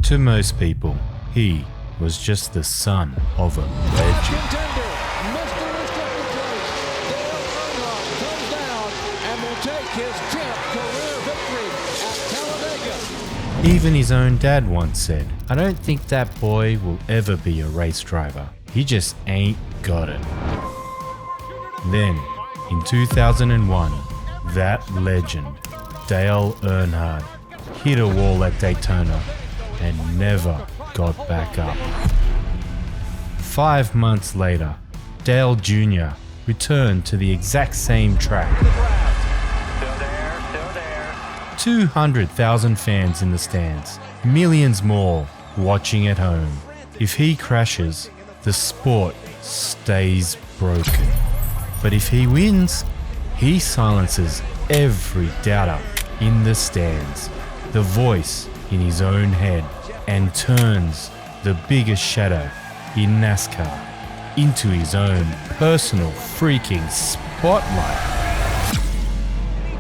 To most people, he was just the son of a legend. Contender, Mr. Restricted Place, Dale Earnhardt comes down and will take his 10th career victory at Talladega. Even his own dad once said, "I don't think that boy will ever be a race driver. He just ain't got it." Then, in 2001, that legend, Dale Earnhardt, hit a wall at Daytona and never got back up. 5 months later, Dale Jr. returned to the exact same track. Still there. 200,000 fans in the stands, millions more watching at home. If he crashes, the sport stays broken. But if he wins, he silences every doubter in the stands, the voice in his own head, and turns the biggest shadow in NASCAR into his own personal freaking spotlight.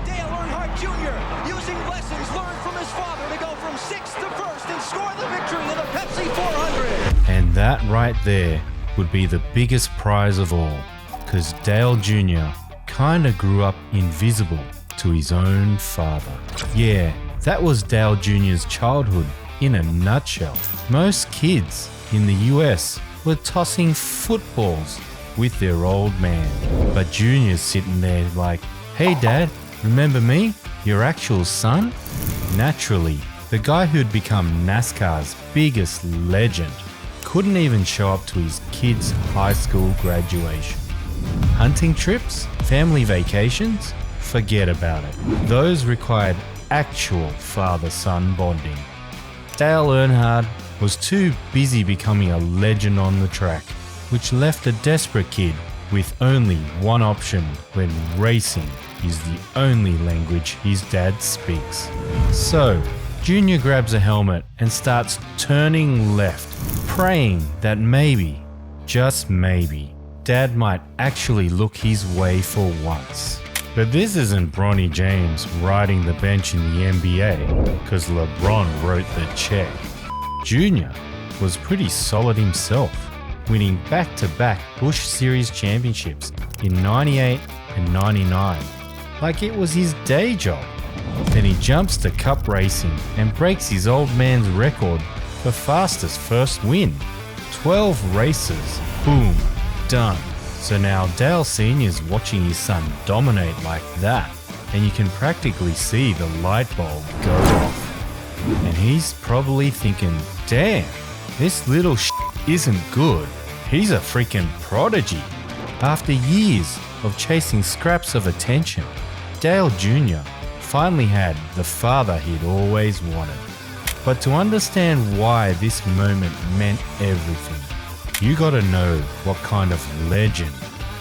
Dale Earnhardt Jr. using lessons learned from his father to go from 6th to 1st and score the victory in the Pepsi 400. And that right there would be the biggest prize of all, because Dale Jr. kinda grew up invisible to his own father. Yeah, that was Dale Jr.'s childhood in a nutshell. Most kids in the US were tossing footballs with their old man, but Junior's sitting there like, "Hey Dad, remember me? Your actual son?" Naturally, the guy who'd become NASCAR's biggest legend couldn't even show up to his kid's high school graduation. Hunting trips? Family vacations? Forget about it. Those required actual father-son bonding. Dale Earnhardt was too busy becoming a legend on the track, which left a desperate kid with only one option when racing is the only language his dad speaks. So, Junior grabs a helmet and starts turning left, praying that maybe, just maybe, Dad might actually look his way for once. But this isn't Bronny James riding the bench in the NBA, because LeBron wrote the check. Junior was pretty solid himself, winning back-to-back Busch Series championships in 98 and 99, like it was his day job. Then he jumps to Cup racing and breaks his old man's record for fastest first win. 12 races, boom, done. So now Dale Sr.'s watching his son dominate like that, and you can practically see the light bulb go off. And he's probably thinking, damn, this little isn't good. He's a freaking prodigy. After years of chasing scraps of attention, Dale Jr. finally had the father he'd always wanted. But to understand why this moment meant everything, you gotta know what kind of legend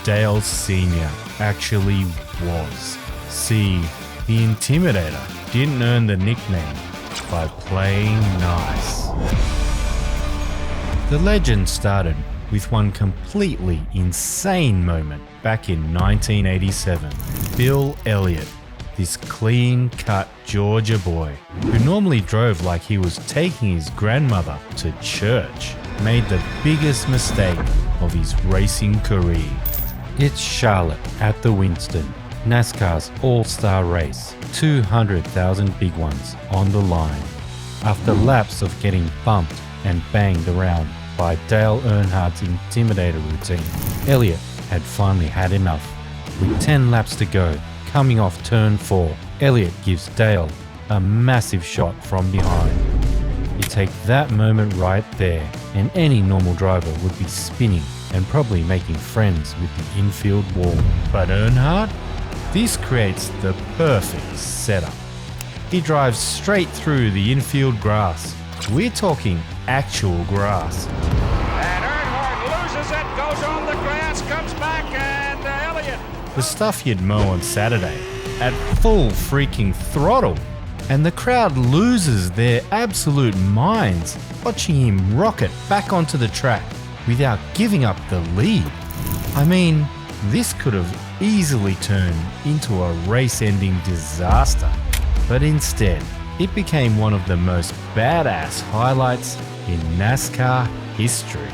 Dale Sr. actually was. See, the Intimidator didn't earn the nickname by playing nice. The legend started with one completely insane moment back in 1987. Bill Elliott, this clean-cut Georgia boy who normally drove like he was taking his grandmother to church, made the biggest mistake of his racing career. It's Charlotte at the Winston, NASCAR's all-star race, 200,000 big ones on the line. After laps of getting bumped and banged around by Dale Earnhardt's Intimidator routine, Elliott had finally had enough. With 10 laps to go, coming off turn 4, Elliott gives Dale a massive shot from behind. You take that moment right there, and any normal driver would be spinning and probably making friends with the infield wall. But Earnhardt? This creates the perfect setup. He drives straight through the infield grass. We're talking actual grass. And Earnhardt loses it, goes on the grass, comes back, and Elliott. The stuff you'd mow on Saturday at full freaking throttle. And the crowd loses their absolute minds watching him rocket back onto the track without giving up the lead. I mean, this could have easily turned into a race-ending disaster. But instead, it became one of the most badass highlights in NASCAR history.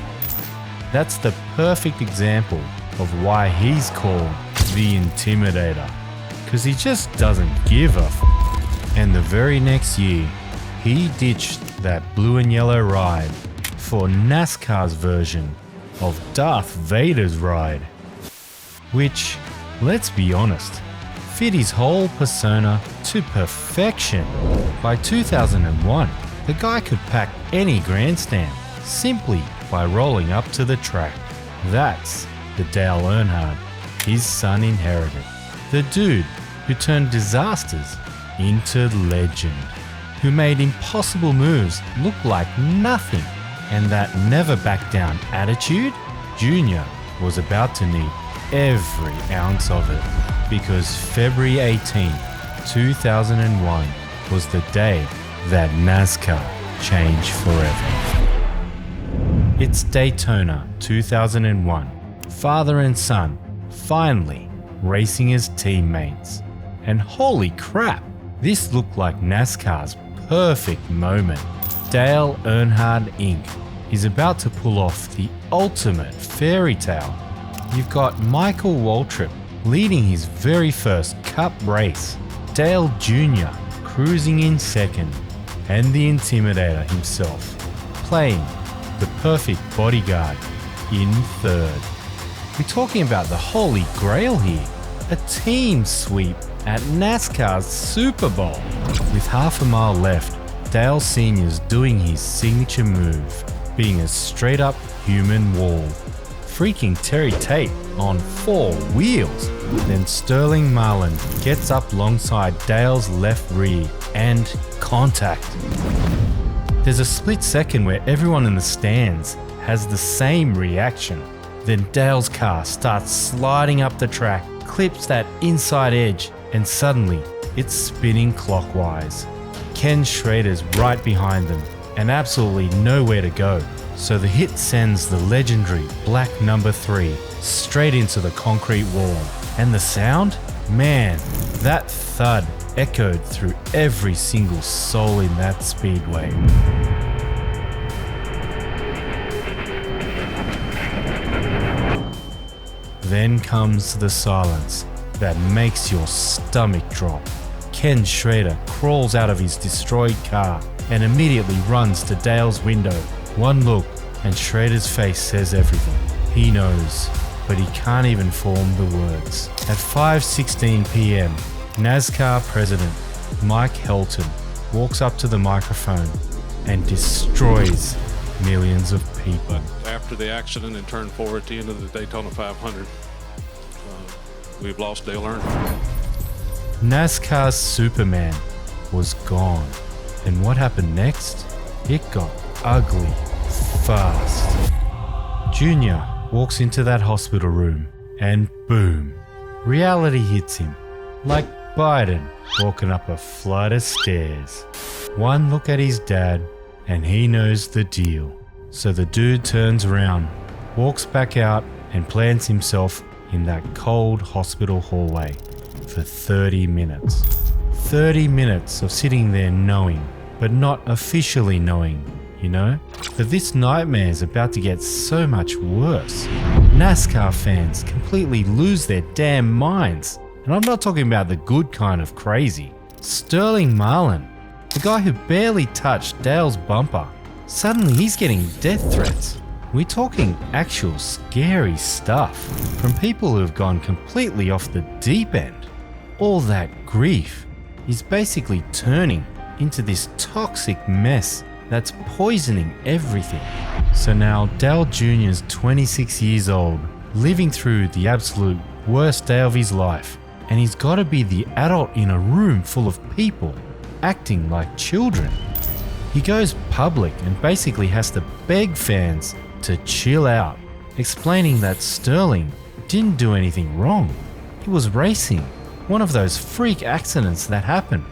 That's the perfect example of why he's called the Intimidator, because he just doesn't give a f. And the very next year, he ditched that blue and yellow ride for NASCAR's version of Darth Vader's ride, which, let's be honest, fit his whole persona to perfection. By 2001, the guy could pack any grandstand simply by rolling up to the track. That's the Dale Earnhardt his son inherited. The dude who turned disasters into legend, who made impossible moves look like nothing, and that never back down attitude, Junior was about to need every ounce of it, because February 18, 2001 was the day that NASCAR changed forever. It's Daytona 2001, father and son finally racing as teammates. And holy crap, this looked like NASCAR's perfect moment. Dale Earnhardt Inc. is about to pull off the ultimate fairy tale. You've got Michael Waltrip leading his very first Cup race, Dale Jr. cruising in second, and the Intimidator himself playing the perfect bodyguard in third. We're talking about the holy grail here, a team sweep at NASCAR's Super Bowl. With half a mile left, Dale Sr.'s doing his signature move, being a straight up human wall, freaking Terry Tate on 4 wheels. Then Sterling Marlin gets up alongside Dale's left rear and contact. There's a split second where everyone in the stands has the same reaction. Then Dale's car starts sliding up the track, clips that inside edge, and suddenly it's spinning clockwise. Ken Schrader's right behind them and absolutely nowhere to go, so the hit sends the legendary black number 3 straight into the concrete wall. And the sound? Man, that thud echoed through every single soul in that speedway. Then comes the silence that makes your stomach drop. Ken Schrader crawls out of his destroyed car and immediately runs to Dale's window. One look and Schrader's face says everything. He knows, but he can't even form the words. At 5:16 p.m, NASCAR President Mike Helton walks up to the microphone and destroys millions of people. After the accident and turn 4 at the end of the Daytona 500, we've lost Dale Earnhardt. NASCAR's Superman was gone. And what happened next? It got ugly fast. Junior walks into that hospital room and boom, reality hits him. Like Biden walking up a flight of stairs. One look at his dad and he knows the deal. So the dude turns around, walks back out and plants himself in that cold hospital hallway for 30 minutes. 30 minutes of sitting there knowing, but not officially knowing, you know? That this nightmare's about to get so much worse. NASCAR fans completely lose their damn minds. And I'm not talking about the good kind of crazy. Sterling Marlin, the guy who barely touched Dale's bumper, suddenly he's getting death threats. We're talking actual scary stuff from people who have gone completely off the deep end. All that grief is basically turning into this toxic mess that's poisoning everything. So now Dale Jr.'s 26 years old, living through the absolute worst day of his life, and he's got to be the adult in a room full of people acting like children. He goes public and basically has to beg fans to chill out, explaining that Sterling didn't do anything wrong. He was racing, one of those freak accidents that happen.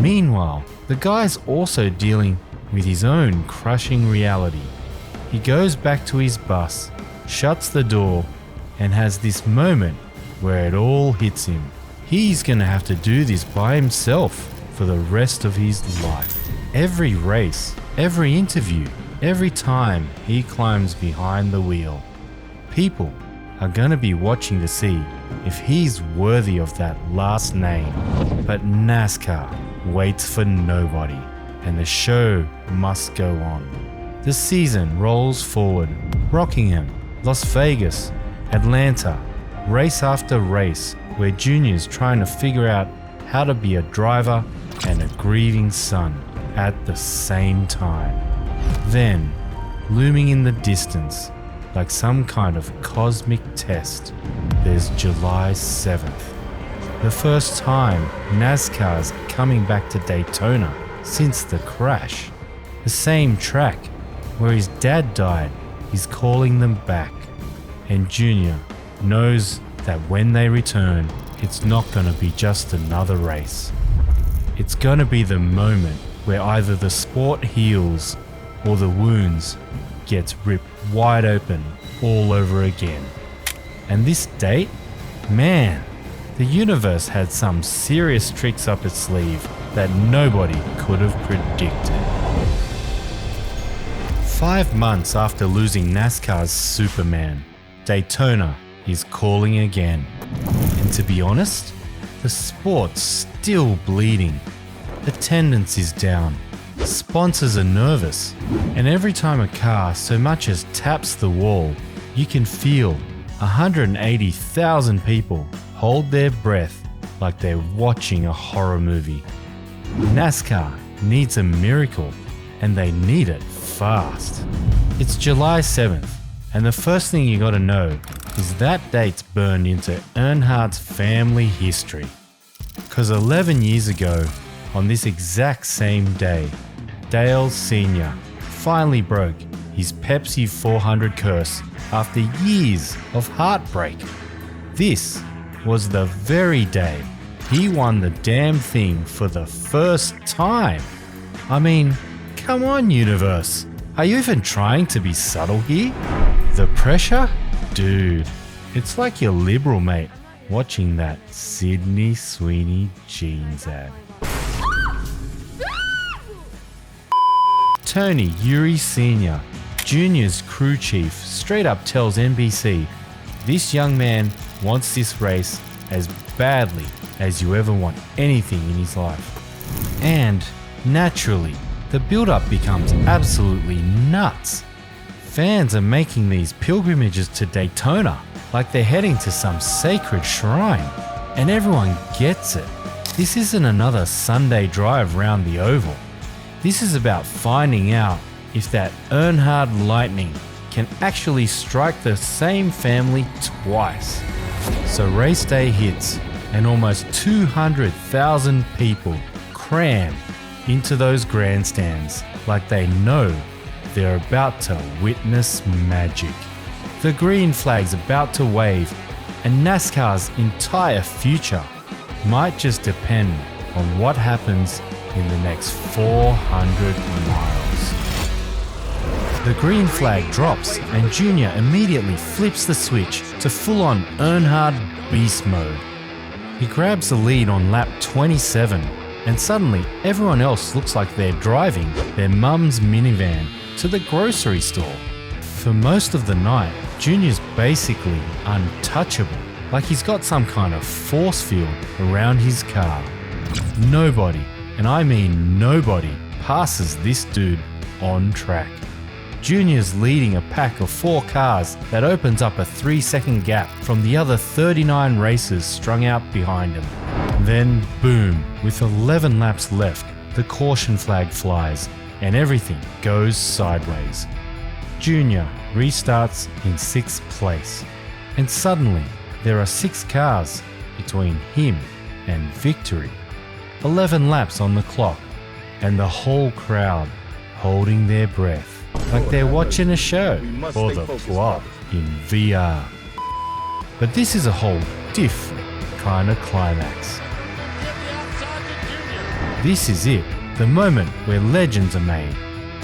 Meanwhile, the guy's also dealing with his own crushing reality. He goes back to his bus, shuts the door, and has this moment where it all hits him. He's gonna have to do this by himself for the rest of his life. Every race, every interview, every time he climbs behind the wheel, people are going to be watching to see if he's worthy of that last name. But NASCAR waits for nobody, and the show must go on. The season rolls forward. Rockingham, Las Vegas, Atlanta, race after race, where Junior's trying to figure out how to be a driver and a grieving son at the same time. Then, looming in the distance, like some kind of cosmic test, there's July 7th. The first time NASCAR's coming back to Daytona since the crash. The same track where his dad died is calling them back. And Junior knows that when they return, it's not going to be just another race. It's going to be the moment where either the sport heals or the wounds gets ripped wide open all over again. And this date? Man, the universe had some serious tricks up its sleeve that nobody could have predicted. 5 months after losing NASCAR's Superman, Daytona is calling again. And to be honest, the sport's still bleeding. Attendance is down. Sponsors are nervous. And every time a car so much as taps the wall, you can feel 180,000 people hold their breath like they're watching a horror movie. NASCAR needs a miracle, and they need it fast. It's July 7th, and the first thing you gotta know is that date's burned into Earnhardt's family history. 'Cause 11 years ago, on this exact same day, Dale Sr. finally broke his Pepsi 400 curse after years of heartbreak. This was the very day he won the damn thing for the first time. I mean, come on, universe. Are you even trying to be subtle here? The pressure? Dude, it's like your liberal mate watching that Sydney Sweeney jeans ad. Tony Eury Sr., Junior's crew chief, straight up tells NBC, this young man wants this race as badly as you ever want anything in his life. And naturally, the build-up becomes absolutely nuts. Fans are making these pilgrimages to Daytona like they're heading to some sacred shrine, and everyone gets it. This isn't another Sunday drive round the oval. This is about finding out if that Earnhardt lightning can actually strike the same family twice. So race day hits, and almost 200,000 people cram into those grandstands like they know they're about to witness magic. The green flag's about to wave, and NASCAR's entire future might just depend on what happens in the next 400 miles. The green flag drops, and Junior immediately flips the switch to full-on Earnhardt beast mode. He grabs the lead on lap 27, and suddenly everyone else looks like they're driving their mum's minivan to the grocery store. For most of the night, Junior's basically untouchable, like he's got some kind of force field around his car. Nobody, and I mean nobody, passes this dude on track. Junior's leading a pack of 4 cars that opens up a 3-second gap from the other 39 racers strung out behind him. Then boom, with 11 laps left, the caution flag flies and everything goes sideways. Junior restarts in 6th place, and suddenly there are 6 cars between him and victory. 11 laps on the clock, and the whole crowd holding their breath like they're watching a show or the plot in VR. But this is a whole different kind of climax. This is it, the moment where legends are made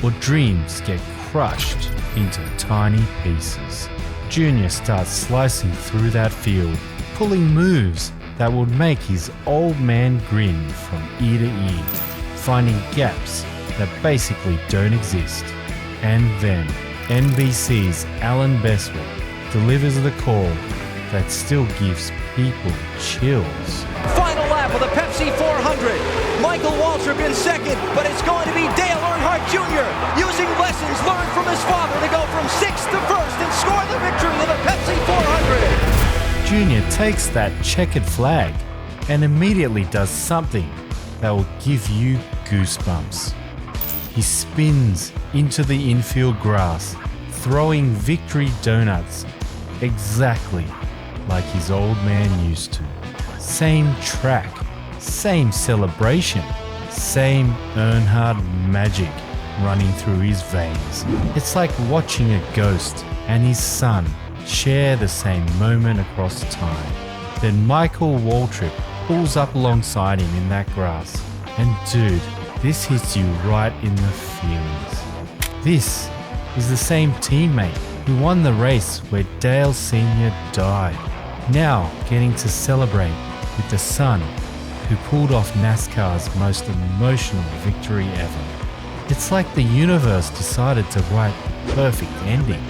or dreams get crushed into tiny pieces. Junior starts slicing through that field, pulling moves that would make his old man grin from ear to ear, finding gaps that basically don't exist. And then NBC's Alan Bestwick delivers the call that still gives people chills. Final lap of the Pepsi 400. Michael Waltrip in second, but it's going to be Dale Earnhardt Jr. using lessons learned from his father to go from 6th to 1st and score the victory in the Pepsi 400. Junior takes that checkered flag and immediately does something that will give you goosebumps. He spins into the infield grass, throwing victory donuts exactly like his old man used to. Same track, same celebration, same Earnhardt magic running through his veins. It's like watching a ghost and his son share the same moment across time. Then Michael Waltrip pulls up alongside him in that grass. And dude, this hits you right in the feelings. This is the same teammate who won the race where Dale Sr. died. Now getting to celebrate with the son who pulled off NASCAR's most emotional victory ever. It's like the universe decided to write the perfect ending.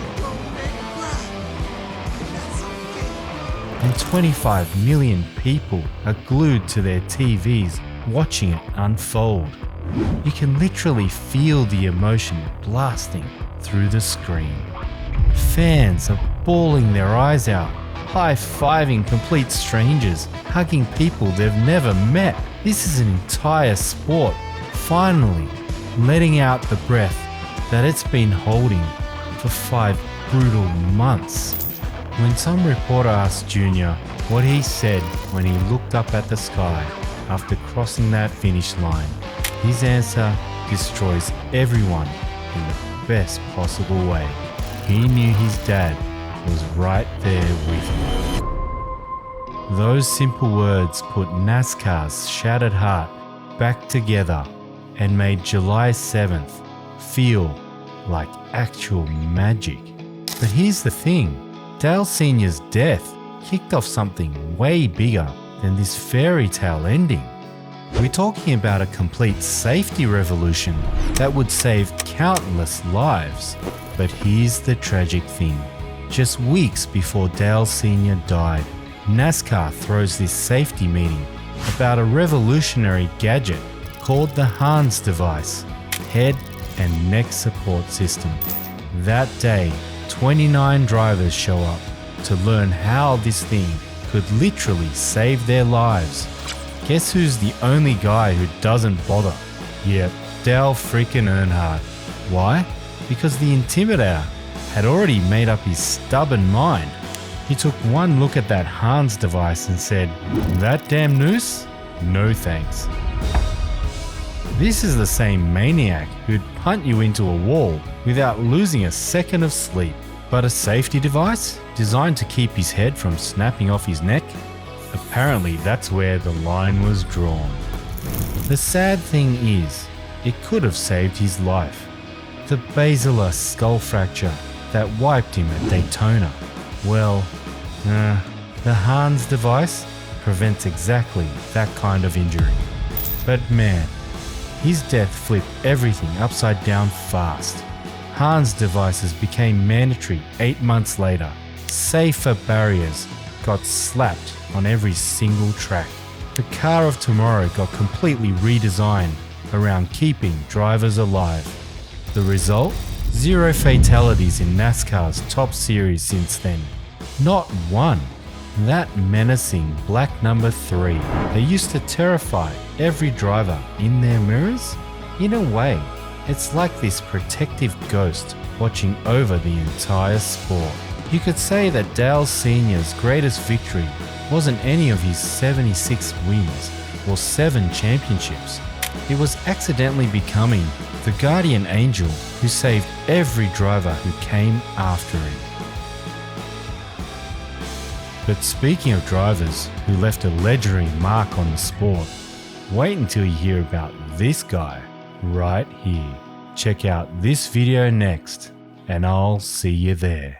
And 25 million people are glued to their TVs watching it unfold. You can literally feel the emotion blasting through the screen. Fans are bawling their eyes out, high-fiving complete strangers, hugging people they've never met. This is an entire sport finally letting out the breath that it's been holding for 5 brutal months. When some reporter asked Junior what he said when he looked up at the sky after crossing that finish line, his answer destroys everyone in the best possible way. He knew his dad was right there with him. Those simple words put NASCAR's shattered heart back together and made July 7th feel like actual magic. But here's the thing, Dale Sr.'s death kicked off something way bigger than this fairy tale ending. We're talking about a complete safety revolution that would save countless lives. But here's the tragic thing. Just weeks before Dale Sr. died, NASCAR throws this safety meeting about a revolutionary gadget called the Hans device, head and neck support system. That day, 29 drivers show up to learn how this thing could literally save their lives. Guess who's the only guy who doesn't bother? Yep, Dale freaking Earnhardt. Why? Because the Intimidator had already made up his stubborn mind. He took one look at that Hans device and said, "That damn noose? No thanks." This is the same maniac who'd punt you into a wall without losing a second of sleep. But a safety device designed to keep his head from snapping off his neck? Apparently that's where the line was drawn. The sad thing is, it could have saved his life. The basilar skull fracture that wiped him at Daytona. Well, the Hans device prevents exactly that kind of injury. But man, his death flipped everything upside down fast. Hans devices became mandatory 8 months later. Safer barriers got slapped on every single track. The car of tomorrow got completely redesigned around keeping drivers alive. The result? 0 fatalities in NASCAR's top series since then. Not one. That menacing black number 3 that used to terrify every driver in their mirrors? In a way, it's like this protective ghost watching over the entire sport. You could say that Dale Sr.'s greatest victory wasn't any of his 76 wins or 7 championships. It was accidentally becoming the guardian angel who saved every driver who came after him. But speaking of drivers who left a legendary mark on the sport, wait until you hear about this guy right here. Check out this video next, and I'll see you there.